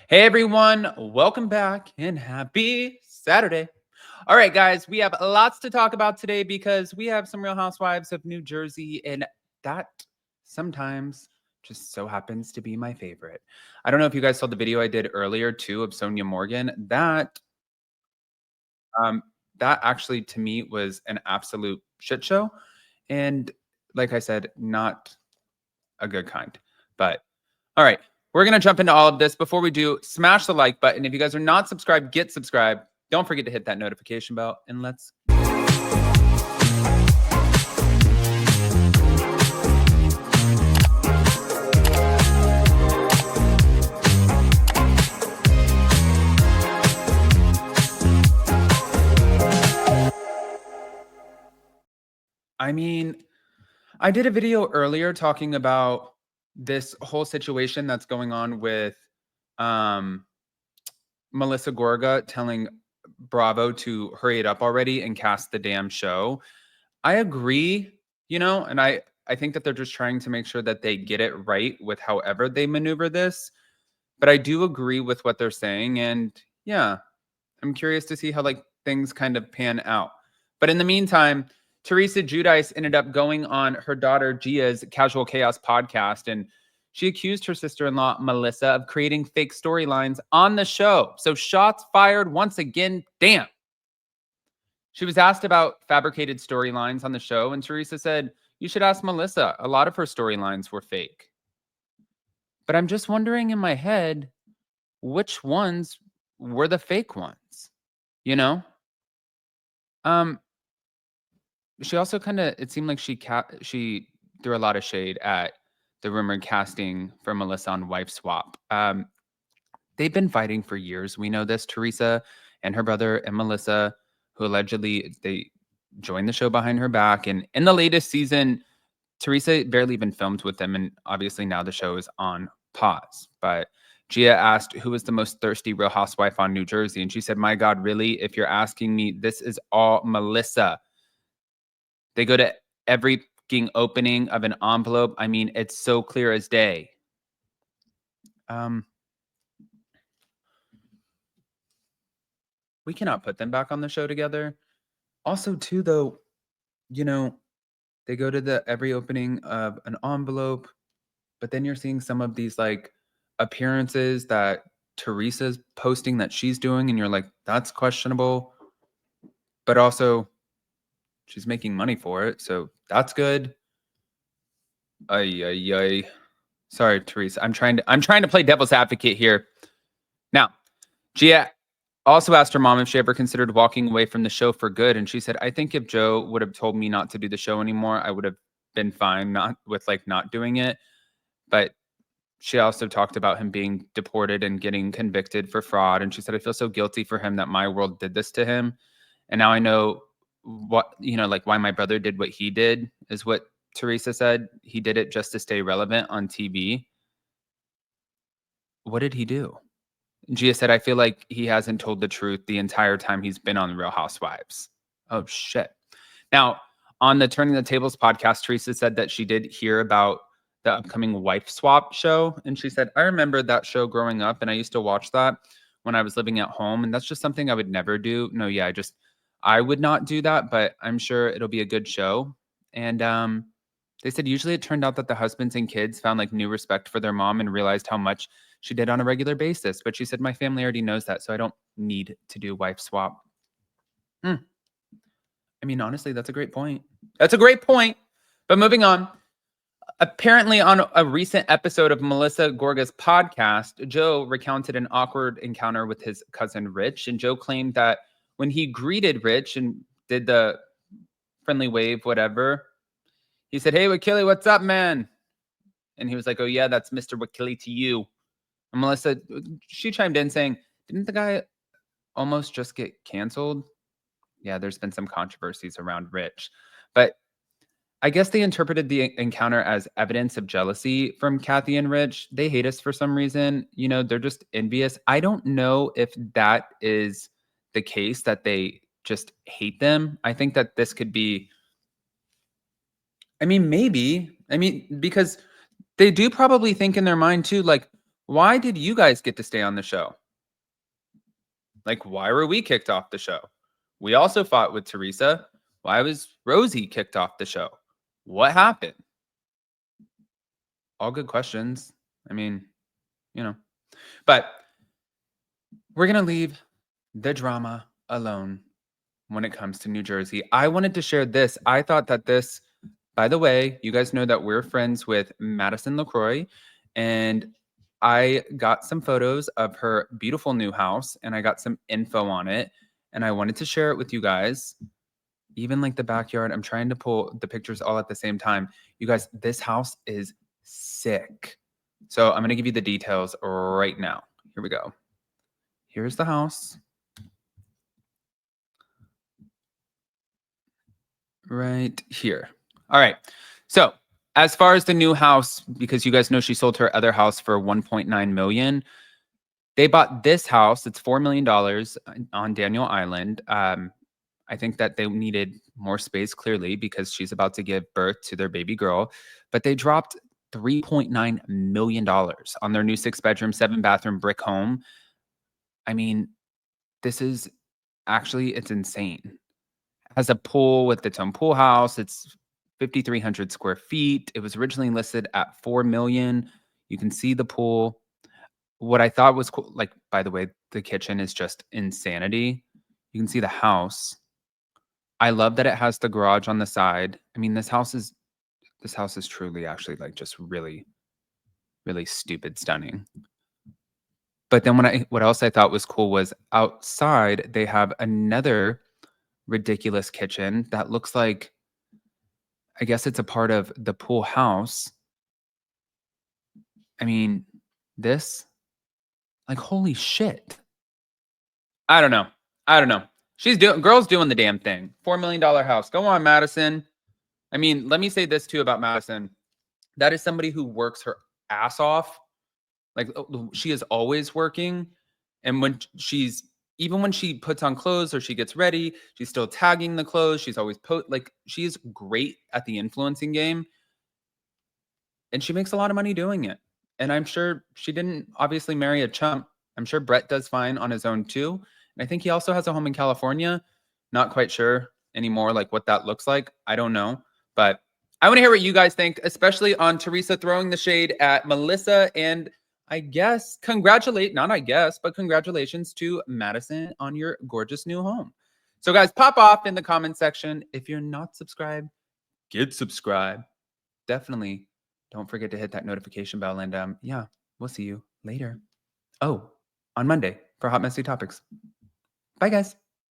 Hey everyone, welcome back and happy Saturday. All right, guys, we have lots to talk about today because we have some Real Housewives of New Jersey, and that sometimes just so happens to be my favorite. I don't know if you guys saw the video I did earlier too of Sonia Morgan. Um, that actually to me was an absolute shit show, and like I said, not a good kind. But all right, we're going to jump into all of this. Before we do, smash the like button. If you guys are not subscribed, get subscribed. Don't forget to hit that notification bell, and let's. I mean, I did a video earlier talking about this whole situation that's going on with um, Melissa Gorga telling Bravo to hurry it up already and cast the damn show. I agree, and I think that they're just trying to make sure that they get it right with however they maneuver this. But I do agree with what they're saying, and yeah, I'm curious to see how like things kind of pan out. But in the meantime, Teresa Giudice ended up going on her daughter Gia's Casual Chaos podcast, and she accused her sister-in-law Melissa of creating fake storylines on the show. So shots fired once again. Damn. She was asked about fabricated storylines on the show, and Teresa said, "You should ask Melissa. A lot of her storylines were fake." But I'm just wondering in my head, which ones were the fake ones? You know? Um, she also it seemed like she threw a lot of shade at the rumored casting for Melissa on Wife Swap. They've been fighting for years. We know this. Teresa and her brother and Melissa, who allegedly they joined the show behind her back. And in the latest season, Teresa barely even filmed with them. And obviously now the show is on pause. But Gia asked who was the most thirsty Real Housewife on New Jersey. And she said, "My God, really? If you're asking me, this is all Melissa. They go to every opening of an envelope. I mean, it's so clear as day." We cannot put them back on the show together. Also, too, though, you know, they go to the every opening of an envelope, but then you're seeing some of these like appearances that Teresa's posting that she's doing, and you're like, that's questionable. But also, she's making money for it, so that's good. Ay ay ay. Sorry, Teresa. I'm trying to play devil's advocate here. Now, Gia also asked her mom if she ever considered walking away from the show for good, and she said, "I think if Joe would have told me not to do the show anymore, I would have been fine not doing it." But she also talked about him being deported and getting convicted for fraud, and she said, "I feel so guilty for him that my world did this to him, and now I know what, like why my brother did what he did," is what Teresa said. He did it just to stay relevant on TV. What did he do? Gia said, "I feel like he hasn't told the truth the entire time he's been on Real Housewives." Oh, shit. Now, on the Turning the Tables podcast, Teresa said that she did hear about the upcoming Wife Swap show. And she said, "I remember that show growing up, and I used to watch that when I was living at home. And that's just something I would never do." No, yeah, I would not do that, but I'm sure it'll be a good show. And they said usually it turned out that the husbands and kids found like new respect for their mom and realized how much she did on a regular basis. But she said, "My family already knows that, so I don't need to do Wife Swap." I mean, honestly, that's a great point. That's a great point. But moving on. Apparently, on a recent episode of Melissa Gorga's podcast, Joe recounted an awkward encounter with his cousin Rich. And Joe claimed that when he greeted Rich and did the friendly wave, whatever, he said, "Hey, Wakile, what's up, man?" And he was like, "Oh, yeah, that's Mr. Wakile to you." And Melissa, she chimed in saying, "Didn't the guy almost just get canceled?" Yeah, there's been some controversies around Rich. But I guess they interpreted the encounter as evidence of jealousy from Kathy and Rich. They hate us for some reason. They're just envious. I don't know if that is the case, that they just hate them. I think that this could be, I mean, maybe. I mean, because they do probably think in their mind too, like, Why did you guys get to stay on the show? Like, why were we kicked off the show? We also fought with Teresa. Why was Rosie kicked off the show? What happened? All good questions. I mean, you know. But we're going to leave the drama alone when it comes to New Jersey. I wanted to share this. I thought that this, by the way, you guys know that we're friends with Madison LaCroix, and I got some photos of her beautiful new house and I got some info on it, and I wanted to share it with you guys. Even like the backyard, I'm trying to pull the pictures all at the same time. You guys, this house is sick. So I'm going to give you the details right now. Here we go. Here's the house. Right here. All right. So as far as the new house, because you guys know she sold her other house for $1.9 million, they bought this house. It's $4 million on Daniel Island. I think that they needed more space, clearly, because she's about to give birth to their baby girl. But they dropped $3.9 million on their new 6-bedroom, 7-bathroom brick home. I mean, this is actually, it's insane. It has a pool with its own pool house. It's 5,300 square feet. It was originally listed at $4 million. You can see the pool. What I thought was cool, like, by the way, the kitchen is just insanity. You can see the house. I love that it has the garage on the side. I mean, this house is truly actually like just really, really stupid stunning. But then what else I thought was cool was outside they have another ridiculous kitchen that looks like, I guess it's a part of the pool house. I mean, this, like, holy shit. I don't know. Girl's doing the damn thing. $4 million house. Go on, Madison. I mean, let me say this too about Madison. That is somebody who works her ass off. Like, she is always working. And even when she puts on clothes or she gets ready, she's still tagging the clothes. She's always like, she's great at the influencing game. And she makes a lot of money doing it. And I'm sure she didn't obviously marry a chump. I'm sure Brett does fine on his own too. And I think he also has a home in California. Not quite sure anymore, like what that looks like. I don't know. But I want to hear what you guys think, especially on Teresa throwing the shade at Melissa. And I guess congratulations to Madison on your gorgeous new home. So guys, pop off in the comment section. If you're not subscribed, get subscribed. Definitely don't forget to hit that notification bell. And yeah, we'll see you later. Oh, on Monday for Hot Messy Topics. Bye, guys.